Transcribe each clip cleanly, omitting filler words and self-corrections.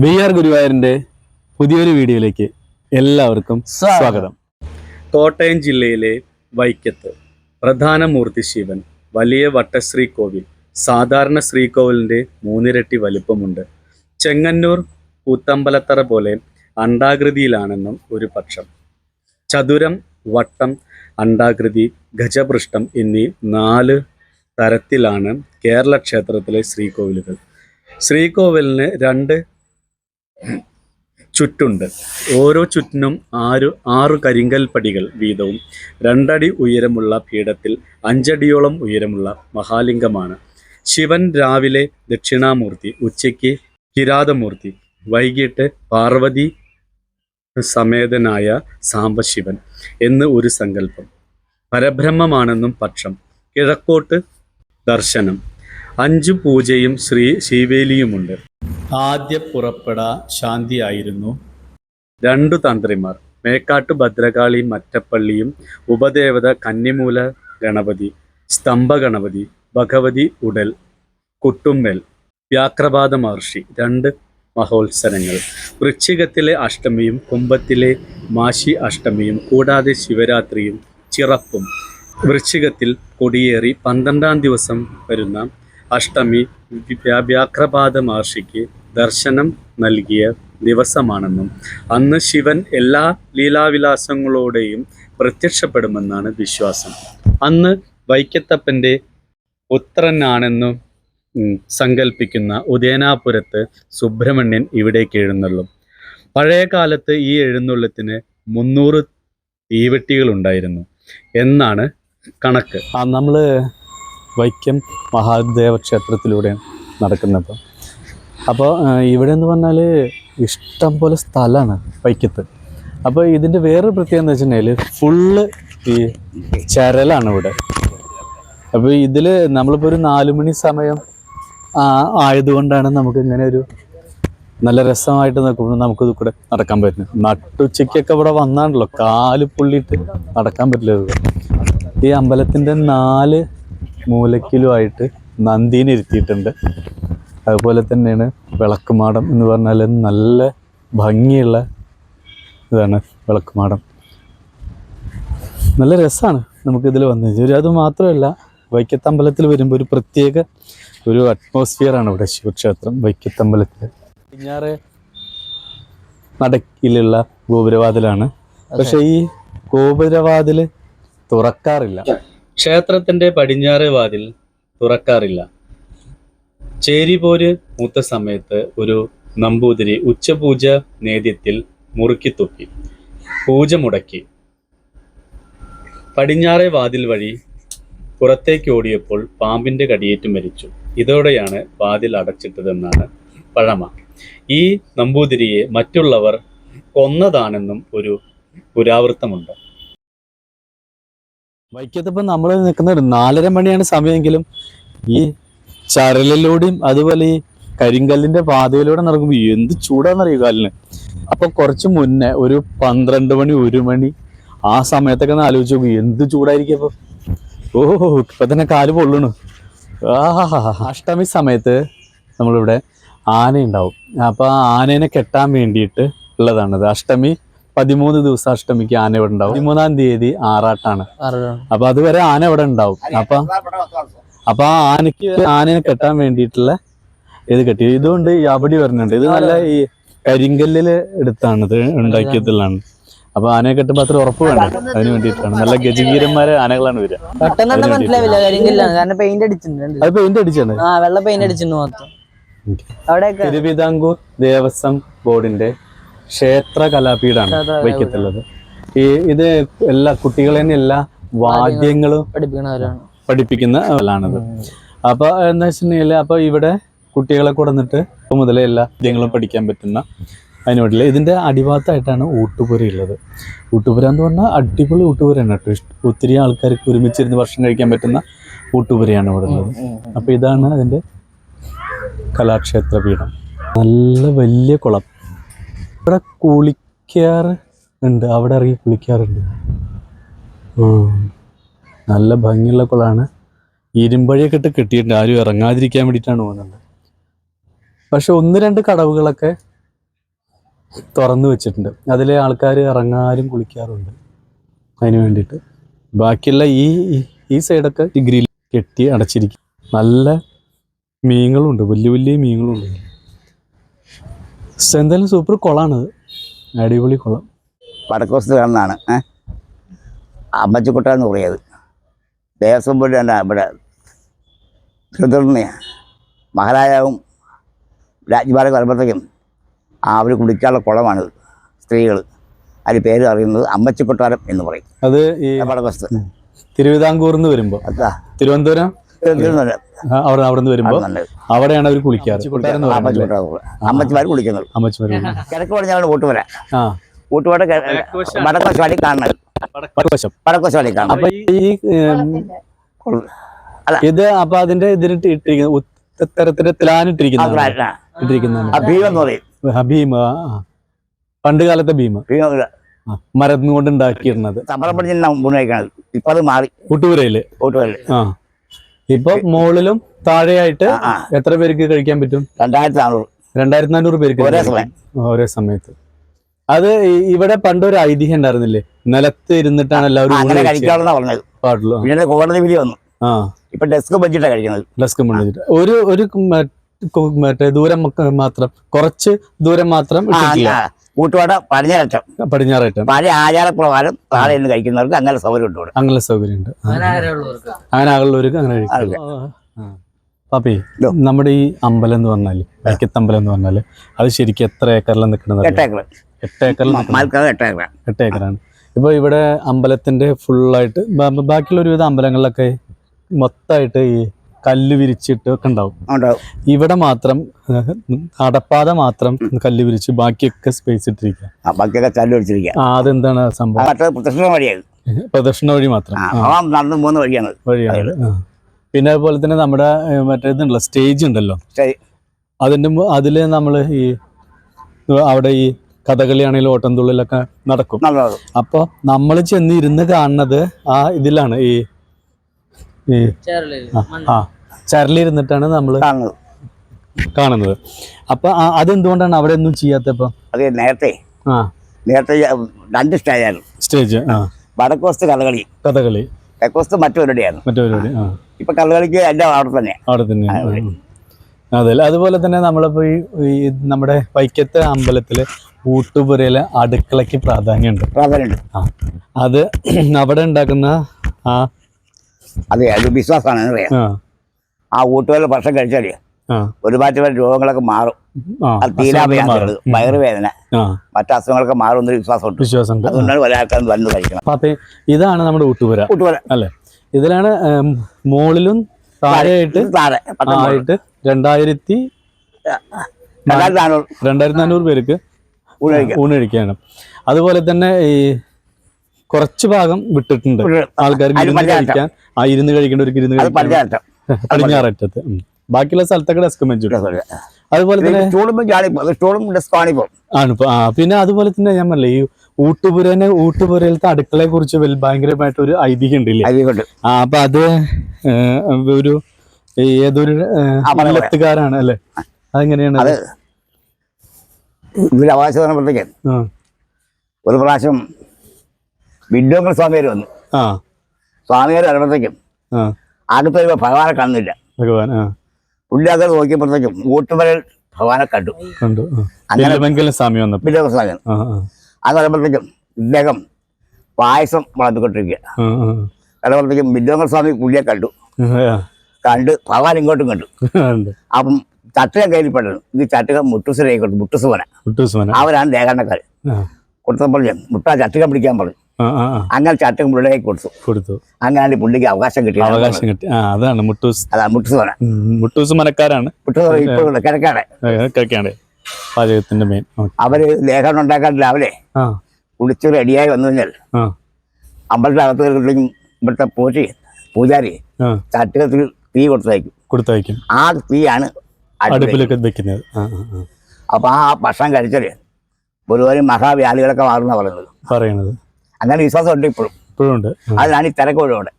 BR ഗുരുവായൂരിന്റെ പുതിയൊരു വീഡിയോയിലേക്ക് എല്ലാവർക്കും സ്വാഗതം. കോട്ടയം ജില്ലയിലെ വൈക്കത്ത് പ്രധാന മൂർത്തി ശിവൻ, വലിയ വട്ടശ്രീ കോവിൽ, സാധാരണ ശ്രീകോവിലിന്റെ മൂന്നിരട്ടി വലിപ്പമുണ്ട്. ചെങ്ങന്നൂർ കൂത്തമ്പലത്തറ പോലെ അണ്ഡാകൃതിയിലാണെന്നും ഒരു പക്ഷം. ചതുരം, വട്ടം, അണ്ഡാകൃതി, ഗജപൃഷ്ഠം എന്നീ 4 തരത്തിലാണ് കേരള ക്ഷേത്രത്തിലെ ശ്രീകോവിലുകൾ. ശ്രീകോവിലിന് 2 ചുറ്റുണ്ട്. ഓരോ ചുറ്റിനും 6 കരിങ്കൽ പടികൾ വീതവും 2 അടി ഉയരമുള്ള പീഠത്തിൽ 5 അടിയോളം ഉയരമുള്ള മഹാലിംഗമാണ്. ശിവൻ രാവിലെ ദക്ഷിണാമൂർത്തി, ഉച്ചയ്ക്ക് കിരാതമൂർത്തി, വൈകിട്ട് പാർവതി സമേതനായ സാംബശിവൻ എന്ന് ഒരു സങ്കല്പം. പരബ്രഹ്മമാണെന്നും പക്ഷം. കിഴക്കോട്ട് ദർശനം. 5 പൂജയും ശീവേലിയുമുണ്ട്. ആദ്യ പുറപ്പെട ശാന്തിയായിരുന്നു. 2 തന്ത്രിമാർ, മേക്കാട്ടു ഭദ്രകാളി മറ്റപ്പള്ളിയും ഉപദേവത കന്നിമൂല ഗണപതി, സ്തംഭ ഗണപതി, ഭഗവതി ഉടൽ, കുട്ടുമ്മൽ, വ്യാക്രപാത മഹർഷി. 2 മഹോത്സവങ്ങൾ. വൃശ്ചികത്തിലെ അഷ്ടമിയും കുംഭത്തിലെ മാശി അഷ്ടമിയും കൂടാതെ ശിവരാത്രിയും ചിറപ്പും. വൃശ്ചികത്തിൽ കൊടിയേറി 12-ാം ദിവസം വരുന്ന അഷ്ടമി വ്യാക്രപാത മഹർഷിക്ക് ദർശനം നൽകിയ ദിവസമാണെന്നും അന്ന് ശിവൻ എല്ലാ ലീലാവിലാസങ്ങളോടെയും പ്രത്യക്ഷപ്പെടുമെന്നാണ് വിശ്വാസം. അന്ന് വൈക്കത്തപ്പൻ്റെ പുത്രനാണെന്നും സങ്കല്പിക്കുന്ന ഉദയനാപുരത്ത് സുബ്രഹ്മണ്യൻ ഇവിടേക്ക് എഴുന്നള്ളും. പഴയ കാലത്ത് ഈ എഴുന്നള്ളത്തിന് 300 തീവെട്ടികളുണ്ടായിരുന്നു എന്നാണ് കണക്ക്. നമ്മൾ വൈക്കം മഹാദേവ ക്ഷേത്രത്തിലൂടെ നടക്കുന്നത്. അപ്പോൾ ഇവിടെ എന്ന് പറഞ്ഞാൽ ഇഷ്ടം പോലെ സ്ഥലമാണ് വൈക്കത്ത്. അപ്പോൾ ഇതിൻ്റെ വേറൊരു പ്രത്യേകത എന്ന് വെച്ചിട്ടുണ്ടെങ്കിൽ ഫുള്ള് ഈ ചരലാണ് ഇവിടെ. അപ്പോൾ ഇതിൽ നമ്മളിപ്പോൾ ഒരു 4 മണി സമയം ആയതുകൊണ്ടാണ് നമുക്ക് ഇങ്ങനെ ഒരു നല്ല രസമായിട്ട് നോക്കുമ്പോൾ നമുക്കിത് കൂടെ നടക്കാൻ പറ്റുന്നത്. നട്ടുച്ചയ്ക്കൊക്കെ ഇവിടെ വന്നാണല്ലോ കാല് പുള്ളിയിട്ട് നടക്കാൻ പറ്റില്ല. ഈ അമ്പലത്തിൻ്റെ 4 മൂലക്കിലുമായിട്ട് നന്ദീനെ ഇരുത്തിയിട്ടുണ്ട്. അതുപോലെ തന്നെയാണ് വിളക്കുമാടം എന്ന് പറഞ്ഞാൽ നല്ല ഭംഗിയുള്ള ഇതാണ് വിളക്കുമാടം. നല്ല രസമാണ് നമുക്കിതിൽ വന്നത്. അത് മാത്രമല്ല, വൈക്കത്തമ്പലത്തിൽ വരുമ്പോൾ ഒരു പ്രത്യേക ഒരു അറ്റ്മോസ്ഫിയറാണ് ഇവിടെ ശിവക്ഷേത്രം വൈക്കത്തമ്പലത്തിൽ. പടിഞ്ഞാറ് നടക്കിലുള്ള ഗോപുരവാതിലാണ്. പക്ഷെ ഈ ഗോപുരവാതിൽ തുറക്കാറില്ല. ക്ഷേത്രത്തിന്റെ പടിഞ്ഞാറ് വാതിൽ തുറക്കാറില്ല. ചേരിപോര് മൂത്ത സമയത്ത് ഒരു നമ്പൂതിരി ഉച്ചപൂജ നേദ്യത്തിൽ മുറുക്കി തൂക്കി പൂജ മുടക്കി പടിഞ്ഞാറേ വാതിൽ വഴി പുറത്തേക്ക് ഓടിയപ്പോൾ പാമ്പിന്റെ കടിയേറ്റ് മരിച്ചു. ഇതോടെയാണ് വാതിൽ അടച്ചിട്ടതെന്നാണ് പഴമ. ഈ നമ്പൂതിരിയെ മറ്റുള്ളവർ കൊന്നതാണെന്നും ഒരു പുരാവൃത്തമുണ്ട്. വൈക്കത്തിപ്പം നമ്മൾ നിൽക്കുന്നത് 4:30 മണിയാണ് സമയമെങ്കിലും ഈ ചരലിലൂടെയും അതുപോലെ ഈ കരിങ്കല്ലിന്റെ പാതയിലൂടെ നടക്കുമ്പോൾ എന്ത് ചൂടാന്നറിയോ കാലിന്. അപ്പൊ കുറച്ച് മുന്നേ ഒരു 12 മണി 1 മണി ആ സമയത്തൊക്കെ ഒന്ന് ആലോചിച്ച് നോക്കും എന്ത് ചൂടായിരിക്കും. അപ്പൊ ഇപ്പൊ തന്നെ കാല് പൊള്ളണു. അഷ്ടമി സമയത്ത് നമ്മളിവിടെ ആനയുണ്ടാവും. അപ്പൊ ആ ആനേനെ കെട്ടാൻ വേണ്ടിയിട്ട് ഉള്ളതാണത്. അഷ്ടമി 13 ദിവസം അഷ്ടമിക്ക് ആന ഇവിടെ ഉണ്ടാവും. 13-ാം തീയതി ആറാട്ടാണ്. അപ്പൊ അതുവരെ ആന ഇവിടെ ഉണ്ടാവും. അപ്പൊ ആ ആനയെ കെട്ടാൻ വേണ്ടിയിട്ടുള്ള ഇത് കെട്ടി. ഇതുകൊണ്ട് ഈ അപടി വരുന്നുണ്ട്. ഇത് നല്ല ഈ കരിങ്കല്ലില് എടുത്താണിത് ഉണ്ടാക്കിയതിലാണ്. അപ്പൊ ആനയെ കെട്ടുമ്പോ അത്ര ഉറപ്പ് വേണം. അതിന് വേണ്ടിയിട്ടാണ്. നല്ല ഗജഗീരന്മാരെ ആനകളാണ് വരിക. അത് പെയിന്റ് അടിച്ചാണ്. തിരുവിതാംകൂർ ദേവസ്വം ബോർഡിന്റെ ക്ഷേത്ര കലാപീഠാണ് വൈക്കത്തുള്ളത്. ഇത് എല്ലാ കുട്ടികളെന്നെ എല്ലാ വാദ്യങ്ങളും പഠിപ്പിക്കുന്നതാണത്. അപ്പൊ എന്താ വെച്ചിട്ടുണ്ടെങ്കിൽ അപ്പൊ ഇവിടെ കുട്ടികളെ കൊടുന്നിട്ട് മുതലേ എല്ലാ വാദ്യങ്ങളും പഠിക്കാൻ പറ്റുന്ന അതിന് വേണ്ടിയില്ല. ഇതിന്റെ അടിഭാഗത്തായിട്ടാണ് ഊട്ടുപുര ഉള്ളത്. ഊട്ടുപുര എന്ന് പറഞ്ഞാൽ അടിപൊളി ഊട്ടുപുരയാണ് കേട്ടോ. ഒത്തിരി ആൾക്കാർക്ക് ഒരുമിച്ചിരുന്ന് ഭക്ഷണം കഴിക്കാൻ പറ്റുന്ന ഊട്ടുപുരയാണ് ഇവിടെ ഉള്ളത്. അപ്പൊ ഇതാണ് അതിന്റെ കലാക്ഷേത്ര പീഠം. നല്ല വലിയ കുളം. ഇവിടെ കുളിക്കാറ് ഉണ്ട്. അവിടെ ഇറങ്ങി കുളിക്കാറുണ്ട്. നല്ല ഭംഗിയുള്ള കുളമാണ്. ഇരുമ്പഴിയൊക്കെ ഇട്ട് കെട്ടിയിട്ടുണ്ട്. ആരും ഇറങ്ങാതിരിക്കാൻ വേണ്ടിയിട്ടാണ് പോകുന്നത്. പക്ഷെ 1-2 കടവുകളൊക്കെ തുറന്നു വെച്ചിട്ടുണ്ട്. അതിലെ ആൾക്കാർ ഇറങ്ങാനും കുളിക്കാറുണ്ട് അതിന് വേണ്ടിയിട്ട്. ബാക്കിയുള്ള ഈ സൈഡൊക്കെ ഡിഗ്രിയിൽ കെട്ടി അടച്ചിരിക്കും. നല്ല മീനുകളുണ്ട്, വലിയ വലിയ മീനുകളുണ്ട്. എന്തായാലും സൂപ്പർ കുളമാണത്, അടിപൊളി കുളം. വടക്കോസ്റ്റ് കാണുന്നതാണ് അമ്മച്ചിക്കുട്ട എന്ന് പറയുന്നത്. ദേവസ്വം ബോർഡ് തന്നെ ഇവിടെ തിരുവനന്തപുരം മഹാരാജാവും രാജ്യഭാരൊക്കെ വരുമ്പോഴത്തേക്കും അവർ കുടിക്കാനുള്ള കുളമാണിത്. സ്ത്രീകൾ അതിന് പേര് അറിയുന്നത് അമ്മച്ചിക്കൊട്ടാരം എന്ന് പറയും. അത് ഈ വടക്കോസ്റ്റ് തിരുവിതാംകൂറിന്ന് വരുമ്പോൾ തിരുവനന്തപുരം അവിടെ നിന്ന് വരുമ്പോൾ അവിടെയാണ് അവർ കുളിക്കാറ്. അമ്മച്ചിമാർ കുളിക്കുന്നത്. കിഴക്ക് പറഞ്ഞാൽ ഊട്ടുപുര. ഊട്ടുപുര വടക്കോശ് വഴി കാണുന്നത്. വടക്കോശ് വഴി കാണുന്നത്. അപ്പൊ ഈ ഇത് അപ്പൊ അതിന്റെ ഇതിനിട്ട് ഭീമ, പണ്ട് കാലത്തെ ഭീമ മരം കൊണ്ട് ഉണ്ടാക്കിയിരുന്നത്. ഇപ്പൊ അത് മാറി ഊട്ടുപുരയില്. ഇപ്പൊ മുകളിലും താഴെയായിട്ട് എത്ര പേർക്ക് കഴിക്കാൻ പറ്റും? 2400 പേർക്ക് ഒരേ സമയത്ത്. അത് ഇവിടെ പണ്ടൊരു ഐതിഹ്യം ഉണ്ടായിരുന്നില്ലേ, നിലത്ത് ഇരുന്നിട്ടാണ് എല്ലാവരും പാടുള്ളൂ. ഇപ്പൊ ഡെസ്ക് വെച്ചിട്ടാണ് കഴിക്കുന്നത്. ഡെസ്ക് വെച്ചിട്ട് ഒരു മറ്റേ ദൂരം മാത്രം, കുറച്ച് ദൂരം മാത്രം കൂട്ടുപാട പടിഞ്ഞാററ്റം പഴയ ആചാരപ്രകാരം താഴെ നിന്ന് കഴിക്കുന്നവർക്ക് അങ്ങനെ സൗകര്യം ഉണ്ട്. അങ്ങനെ സൗകര്യം ഉണ്ട്. അങ്ങനെ ആളുള്ളവർക്ക് അങ്ങനെ കഴിക്കാം. പാപ്പി, നമ്മുടെ ഈ അമ്പലം എന്ന് പറഞ്ഞാല്, വൈക്കത്തമ്പലം എന്ന് പറഞ്ഞാല് അത് ശരിക്കും എത്ര ഏക്കറിലാണ് നിൽക്കുന്നത്? 8 ഏക്കറാണ്. ഇപ്പൊ ഇവിടെ അമ്പലത്തിന്റെ ഫുള്ളായിട്ട് ബാക്കിയുള്ള ഒരുവിധ അമ്പലങ്ങളിലൊക്കെ മൊത്തമായിട്ട് ഈ കല്ല് വിരിച്ചിട്ട് ഒക്കെ ഉണ്ടാവും. ഇവിടെ മാത്രം അടപ്പാത മാത്രം കല്ല് വിരിച്ച് ബാക്കിയൊക്കെ സ്പേസ് ഇട്ടിരിക്കുക. അതെന്താണ് സംഭവം? പ്രദക്ഷിണ വഴി മാത്രം വഴിയാണ്. പിന്നെ അതുപോലെ തന്നെ നമ്മുടെ മറ്റേതുണ്ടല്ലോ, സ്റ്റേജ് ഉണ്ടല്ലോ, അതില് നമ്മള് ഈ അവിടെ ഈ കഥകളി ആണെങ്കിലും ഓട്ടംതുള്ളിലൊക്കെ നടക്കും. അപ്പൊ നമ്മൾ ചെന്ന് ഇരുന്ന് കാണുന്നത് ആ ഇതിലാണ്, ഈ ചരലിരുന്നിട്ടാണ് നമ്മൾ കാണുന്നത്. അപ്പൊ അതെന്തുകൊണ്ടാണ് അവിടെ ഒന്നും ചെയ്യാത്തപ്പോ? അത് നേരത്തെ 2 സ്റ്റേജ്. വടക്കോസ്റ്റ് കഥകളി, തെക്കോസ്റ്റ് മറ്റൊരുടെയാണ്. ഇപ്പൊ കഥകളിക്ക് എല്ലാം അവിടെ തന്നെ. അതെ. അതുപോലെ തന്നെ നമ്മളിപ്പോ ഈ നമ്മുടെ വൈക്കത്തെ അമ്പലത്തില് ഊട്ടുപുരയിലെ അടുക്കളയ്ക്ക് പ്രാധാന്യമുണ്ട്. അത് അവിടെ ഉണ്ടാക്കുന്ന അതെ, അത് വിശ്വാസമാണ്. ആ ഊട്ടുപുര ഭക്ഷണം കഴിച്ചാല് ഒരുപാട് രോഗങ്ങളൊക്കെ മാറും. തീരാഭ്യാസങ്ങൾ, വയറുവേദന, മറ്റു അസുഖങ്ങളൊക്കെ മാറും എന്നൊരു വിശ്വാസമുണ്ട്. അതുകൊണ്ടാണ് പല ആൾക്കാരും വന്ന് കഴിക്കണം. ഇതാണ് നമ്മുടെ ഊട്ടുപുര അല്ലേ? ഇതിലാണ് മുകളിലും താഴെയായിട്ട് 2400 പേർക്ക് ഊണ് കഴിക്കാണ്. അതുപോലെ തന്നെ ഈ കുറച്ച് ഭാഗം വിട്ടിട്ടുണ്ട് ആൾക്കാർക്ക് ഇരുന്ന് കഴിക്കേണ്ടവർക്ക് ഇരുന്ന് കഴിക്കാൻ, പടിഞ്ഞാററ്റത്ത്. ബാക്കിയുള്ള സ്ഥലത്തൊക്കെ ഡെസ്ക് വെച്ചു. അതുപോലെ തന്നെ പിന്നെ അതുപോലെ തന്നെ ഞാൻ പറഞ്ഞില്ലേ, ഈ ഊട്ടുപുരയിലത്തെ അടുക്കളയെ കുറിച്ച് ഭയങ്കരമായിട്ട് ഒരു ഐതിഹ്യം ഉണ്ടല്ലേ? അപ്പൊ അത് ഒരു ഏതൊരു അമ്പലത്തുകാരാണ് അല്ലെ? അതെങ്ങനെയാണ്? ഒരു പ്രാവശ്യം വിഡ്ഢോങ്കൽ സ്വാമിയാർ വന്നു. സ്വാമിയാർ വരുമ്പോഴത്തേക്കും അടുത്തൊരു ഭഗവാനെ കാണുന്നില്ല. പുള്ളി അത് നോക്കിയപ്പോഴത്തേക്കും ഊട്ടുപുരയിൽ ഭഗവാനെ കണ്ടു. അങ്ങനെ സ്വാമി അത് വരുമ്പോഴത്തേക്കും ഇദ്ദേഹം പായസം വളർത്തിക്കൊണ്ടിരിക്കുക. വരുമ്പോഴത്തേക്കും വിഡ്ഢോങ്കൽ സ്വാമി പുള്ളിയെ കണ്ടു. ഭഗവാൻ ഇങ്ങോട്ടും കണ്ടു. അപ്പം ചട്ടുക കയ്യിൽ പെട്ടു. ഇത് ചട്ടുക മുട്ടുസുമന അവരാണ് ദേഹണ്ണക്കാർ. കൊടുത്തപ്പോൾ മുട്ട ചട്ടുക പിടിക്കാൻ പറഞ്ഞു. അങ്ങനെ ചട്ടുക പുള്ളിലേക്ക് കൊടുത്തു. അങ്ങനെയാണ് പുള്ളിക്ക് അവകാശം കിട്ടി. അതാണ് മുട്ടൂസുമനക്കാരാണ് കിഴക്കാട് പാചകത്തിന്റെ മെയിൻ. അവര് ലേഖനം ഉണ്ടാക്കാൻ രാവിലെ കുളിച്ച് റെഡിയായി വന്നു കഴിഞ്ഞാൽ അമ്പലത്തിന്റെ അകത്ത് ഇവിടുത്തെ പൂജാരി ചട്ടുകത്തിൽ തീ കൊടുത്തയക്കും. ആ തീയാണ് അടുപ്പിലൊക്കെ വെക്കുന്നത്. അപ്പൊ ആ ഭക്ഷണം കഴിച്ചാല് ഒരുപാട് മഹാവ്യാധികളൊക്കെ മാറുന്ന പറയുന്നത്. അങ്ങനെ വിശ്വാസം ഉണ്ട് ഇപ്പോഴും ഉണ്ട്. അതിനാണ് ഈ തിരക്ക് ഒഴിവുണ്ട്.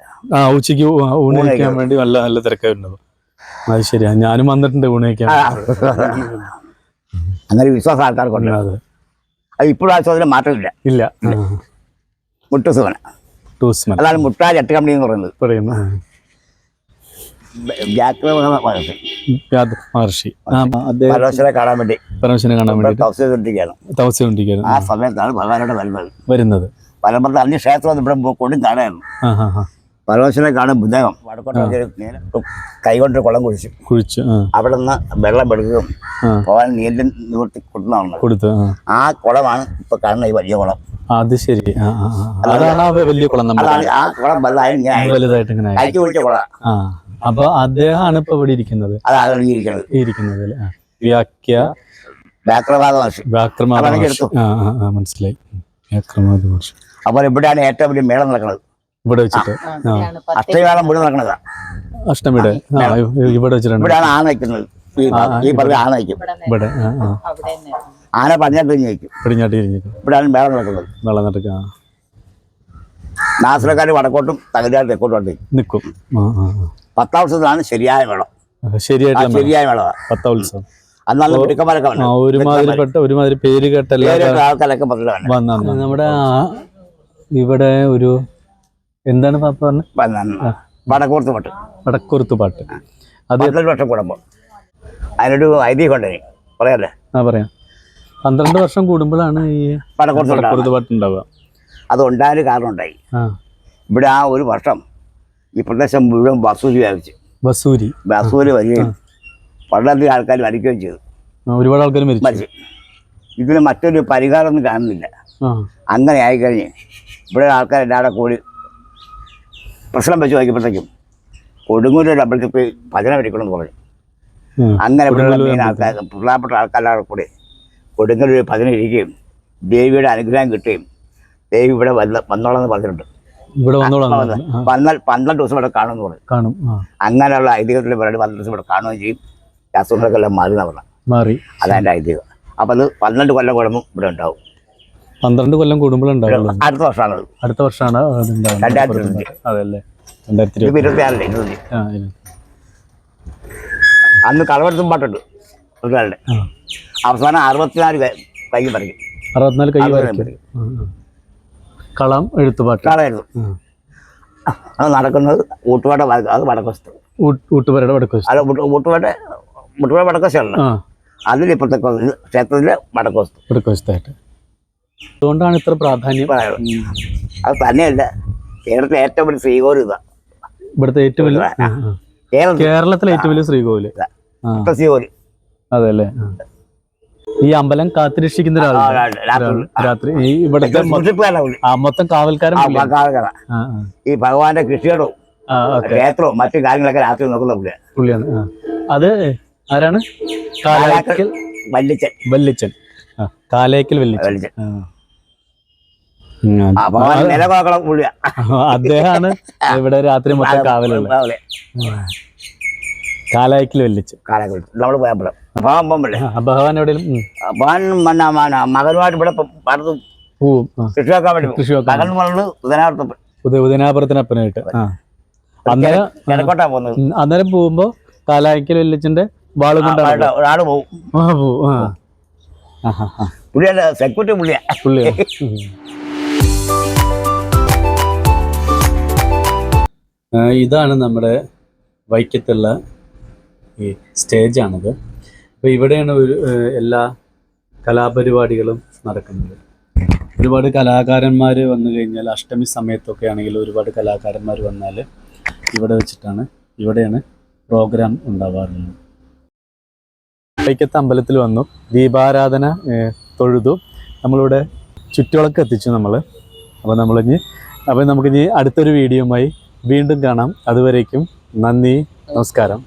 ഉച്ചയ്ക്ക് ഊണ് കഴിക്കാൻ വേണ്ടി നല്ല തിരക്കുണ്ടാവും. അത് ശരിയാ, ഞാനും വന്നിട്ടുണ്ട് ഊണ് കഴിക്കാൻ. അങ്ങനെ വിശ്വാസം ആൾക്കാർക്കുണ്ട്. അത് ഇപ്പോഴും ആ ചോദ്യം മാറ്റമില്ല. ഇല്ല. മുട്ടുസുവന ടൂസ്മൻ അതാണ് മുട്ടാ ജട്ട് കമ്പനി എന്ന് പറയുന്നത്. പറയുന്നു. മഹർഷി പരമേശ്വരനെ കാണാൻ വേണ്ടി പരമേശ്വരനെ കാണാൻ വേണ്ടി തപസ്യ ആ സമയത്താണ് ഭഗവാനോട് വരുന്നത്. പരമ്പരത്തെ അന്യ ക്ഷേത്രം ഇവിടെ കൊണ്ടും കാണായിരുന്നു. പരമേശ്വരനെ കാണാൻ ബുദ്ധകം വടക്കോട്ട് കൈകൊണ്ട് കുളം കുഴിച്ചു അവിടെ നിന്ന് വെള്ളം എടുക്കുകയും ഭഗവാൻ നീന്തി നിവർത്തി കൊടുത്തു. ആ കുളമാണ് ഇപ്പൊ കാണുന്ന ഈ വലിയ കുളം. അത് ശരി. അതാണ് വലിയ കുളം. ആ കുളം വലുതായിട്ട് ഇങ്ങനെ കൈക്ക് പിടിച്ച കുളം. അപ്പൊ അദ്ദേഹമാണ് ഇപ്പൊ ഇവിടെ ഇരിക്കുന്നത്. അതാണ് ഇരിക്കുന്നത്. മനസ്സിലായി. അപ്പോൾ ഇവിടെയാണ് ഏറ്റവും വലിയ മേളം നടക്കുന്നത്. ഇവിടെ വെച്ചിട്ട് അഷ്ടമേളം മുഴുവൻ നടക്കണതാ. അഷ്ടമിയുടെ ഇവിടെ വെച്ചിട്ടുണ്ട്. ഇവിടെയാണ് ആന വയ്ക്കുന്നത്. ഈ പറഞ്ഞ ആന വയ്ക്കും. ഇവിടെ ആന പടിഞ്ഞാട്ട് തിരിഞ്ഞു പടിഞ്ഞാട്ട് ഇവിടെയാണ് മേളം നടക്കുന്നത്. വെള്ളം നടക്കുക. നാസിലക്കാർ വടക്കോട്ടും തകരാർ തെക്കോട്ടും നിൽക്കും. 10ാം ഉത്സവത്തിലാണ് ശരിയായ മേളം. ശരിയായ മേളമാണ് 10ാം ഉത്സവം. അന്നാണ് പിടിക്കന്മാരൊക്കെ ഒരുമാതിരി പേര് കേട്ട ആൾക്കാരൊക്കെ നമ്മുടെ ഇവിടെ ഒരു എന്താണ് പാപ്പ പറഞ്ഞത്? വടക്കൂർത്ത് പാട്ട്. വടക്കൂർത്ത് പാട്ട്. അത് 12 വർഷം കൂടുമ്പോൾ അതിനൊരു ഐതിഹ്യം ഉണ്ടെങ്കിൽ പറയാല്ലേ? പറയാം. 12 വർഷം കൂടുമ്പോഴാണ് ഈ വടക്കൂർത്ത് പാട്ട് ഉണ്ടാവുക. അത് ഉണ്ടായൊരു കാരണം ഉണ്ടായി. ഇവിടെ ആ ഒരു വർഷം ഈ പ്രദേശം മുഴുവൻ വസൂരി വ്യാപിച്ചു. വസൂരി വരികയും വളരെയധികം ആൾക്കാർ മരിക്കുകയും ചെയ്തു. ഒരുപാട് ആൾക്കാർ മരിച്ചു. ഇതിന് മറ്റൊരു പരിഹാരമൊന്നും കാണുന്നില്ല. അങ്ങനെ ആയിക്കഴിഞ്ഞ് ഇവിടെ ആൾക്കാർ എല്ലാവരും കൂടി പ്രശ്നം വെച്ച് നോക്കിയപ്പോഴത്തേക്കും കൊടുങ്ങൂരൊരു അമ്പലത്തിൽ പോയി ഭജന പഠിക്കണമെന്ന് പറഞ്ഞു. അങ്ങനെ മെയിൻ ആൾക്കാർ പ്രധാനപ്പെട്ട ആൾക്കാരുടെ കൂടി കൊടുങ്ങൂരൊരു ഭജന ഇരിക്കുകയും ദേവിയുടെ അനുഗ്രഹം കിട്ടുകയും ദേവി ഇവിടെ വന്നോളാന്ന് പറഞ്ഞിട്ടുണ്ട്. വന്നാൽ 12 ദിവസം ഇവിടെ കാണുമെന്ന് പറഞ്ഞു. അങ്ങനെയുള്ള ഐതിഹ്യത്തിൽ പറയുന്നത് 12 ദിവസം ഇവിടെ കാണുകയും ചെയ്യും. അസുഖങ്ങളെല്ലാം മാറി. അതെൻ്റെ ഐതിഹ്യം. അപ്പം അത് 12 കൊല്ലം കൂടുമ്പോൾ ഇവിടെ ഉണ്ടാവും. 12 കൊല്ലം കൂടുമ്പോഴുണ്ടാവുള്ളൂ. അടുത്ത വർഷമാണ്. അടുത്ത വർഷമാണ് 2025. അതല്ലേ 2026. അന്ന് കളവെടുത്തും പാട്ടുണ്ട് ഒരാളുടെ. അവസാനം 64 കൈ പറിക്കും. 64 കൈ പറിക്കും. കളം എഴുത്തുപാട്ട്. അത് നടക്കുന്നത് ഊട്ടുപാട്ട. അത് വടക്കവശത്ത്. ഊട്ടുപാറയുടെ വടക്കവശത്ത്. അല്ല ഊട്ടുപാറ വടക്കവശമല്ല. അതിലിപ്പോഴത്തെ ക്ഷേത്രത്തിലെ വടക്കവശത്തായിട്ട്. അതുകൊണ്ടാണ് ഇത്ര പ്രാധാന്യം. അത് തന്നെയല്ല, കേരളത്തിലെ ഏറ്റവും വലിയ ശ്രീകോവിൽ ഇതാ. ഇവിടുത്തെ ഏറ്റവും വലിയ കേരളത്തിലെ ഏറ്റവും വലിയ ശ്രീകോവില്. ശ്രീകോവിൽ. അതെല്ലേ. ഈ അമ്പലം കാത്തിരക്ഷിക്കുന്ന രാത്രി ഇവിടുത്തെ മൊത്തം കാവൽക്കാരൻ. ഈ ഭഗവാന്റെ കൃഷികളും ക്ഷേത്രവും മറ്റു കാര്യങ്ങളൊക്കെ രാത്രി നോക്കുന്ന പുള്ളിയാണ്. അത് ആരാണ്? വല്ലിച്ചൻ. കാലേക്കൽ വല്ലിച്ചൻ. അദ്ദേഹമാണ് ഇവിടെ രാത്രി മൊത്തം കാവലുള്ളത്. കാലായ്ക്കൽ വല്ലിച്ചൻ. നമ്മൾ പോയപ്പോഴും ഭഗവാൻ എവിടെയും മകനുമായിട്ട് ഇവിടെ പോവും. കൃഷി വെക്കാൻ വേണ്ടി ഉദയനാപുരത്തിനപ്പനായിട്ട്. അന്നേരം പോകുമ്പോ കാലായ്ക്കൽ വല്ലിച്ചന്റെ വാള് കൊണ്ടാണ് ഒരാള് പോവും. പുള്ളിയല്ല, സെക്യൂരിറ്റി പുള്ളിയാ. ഇതാണ് നമ്മുടെ വൈക്കത്തുള്ള ഈ സ്റ്റേജാണിത്. അപ്പോൾ ഇവിടെയാണ് എല്ലാ കലാപരിപാടികളും നടക്കുന്നത്. ഒരുപാട് കലാകാരന്മാർ വന്നു കഴിഞ്ഞാൽ അഷ്ടമി സമയത്തൊക്കെ ആണെങ്കിൽ ഒരുപാട് കലാകാരന്മാർ വന്നാൽ ഇവിടെയാണ് പ്രോഗ്രാം ഉണ്ടാവാറുള്ളത്. വൈക്കത്ത് അമ്പലത്തിൽ വന്നു, ദീപാരാധന തൊഴുതു, നമ്മളിവിടെ ചുറ്റുവിളക്ക് എത്തിച്ചു നമ്മൾ. അപ്പോൾ നമുക്കിനി അടുത്തൊരു വീഡിയോയുമായി വീണ്ടും കാണാം. അതുവരേക്കും നന്ദി, നമസ്കാരം.